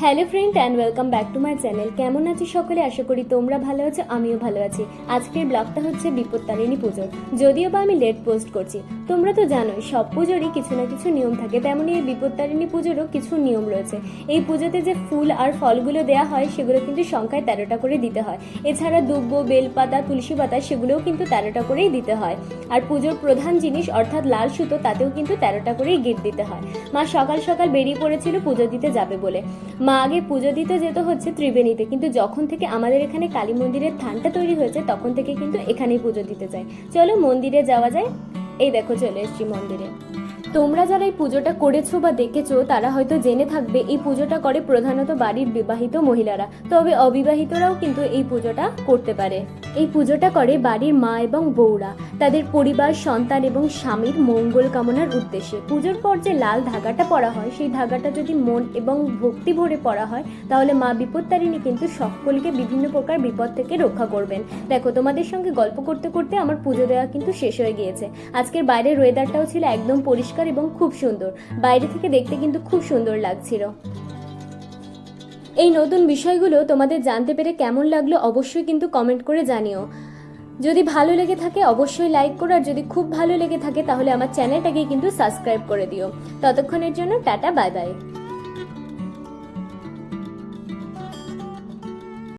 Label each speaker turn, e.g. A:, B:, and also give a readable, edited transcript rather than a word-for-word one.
A: Hello friend and welcome back to my channel. কেমন আছি সকলে? আশা করি তোমরা ভালো আছো, আমিও ভালো আছি। আজকের ব্লগটা হচ্ছে বিপত্তারিণী পুজোর, যদিও বা আমি লেট পোস্ট করছি। তোমরা তো জানোই সব পুজোরই কিছু না কিছু নিয়ম থাকে, তেমনই এই বিপত্তারিণী পুজোরও কিছু নিয়ম রয়েছে। এই পুজোতে যে ফুল আর ফলগুলো দেওয়া হয় সেগুলো কিন্তু সংখ্যায় 13টা করে দিতে হয়। এছাড়া দুব্ব, বেলপাতা, তুলসী পাতা সেগুলোও কিন্তু 13টা করেই দিতে হয়। আর পুজোর প্রধান জিনিস অর্থাৎ লাল সুতো, তাতেও কিন্তু 13টা করেই গিট দিতে হয়। মা সকাল সকাল বেরিয়ে পড়েছিল পুজো দিতে যাবে বলে। মা আগে পুজো দিতে যেত হচ্ছে ত্রিবেণীতে, কিন্তু যখন থেকে আমাদের এখানে কালী মন্দিরের থানটা তৈরি হয়েছে তখন থেকে কিন্তু এখানেই পুজো দিতে যায়। চলো মন্দিরে যাওয়া যায়। এই দেখো চলে এসেছি মন্দিরে। তোমরা যারা এই পুজোটা করেছো বা দেখেছো তারা হয়তো জেনে থাকবে এই পুজোটা করে প্রধানত বাড়ির বিবাহিত মহিলারা, তবে অবিবাহিতরাও কিন্তু এই পুজোটা করতে পারে। এই পুজোটা করে বাড়ির মা এবং বউরা তাদের পরিবার, সন্তান এবং স্বামীর মঙ্গল কামনার উদ্দেশ্যে। পুজোর পর যে লাল ধাগাটা পরা হয় সেই ধাগাটা যদি মন এবং ভক্তি ভরে পরা হয় তাহলে মা বিপত্তারিণী কিন্তু সকলকে বিভিন্ন প্রকার বিপদ থেকে রক্ষা করবেন। দেখো তোমাদের সঙ্গে গল্প করতে করতে আমার পুজো দেওয়া কিন্তু শেষ হয়ে গিয়েছে। আজকের বাইরের ওয়েদারটাও ছিল একদম পরিষ্কার এবং খুব সুন্দর, বাইরে থেকে দেখতে কিন্তু খুব সুন্দর লাগছিল। এই নতুন বিষয়গুলো তোমাদের জানতে পেরে কেমন লাগলো অবশ্যই কিন্তু কমেন্ট করে জানিও। যদি ভালো লেগে থাকে অবশ্যই লাইক করো, আর যদি খুব ভালো লেগে থাকে তাহলে আমার চ্যানেলটাকে কিন্তু সাবস্ক্রাইব করে দিও। ততক্ষণের জন্য টাটা, বাই বাই।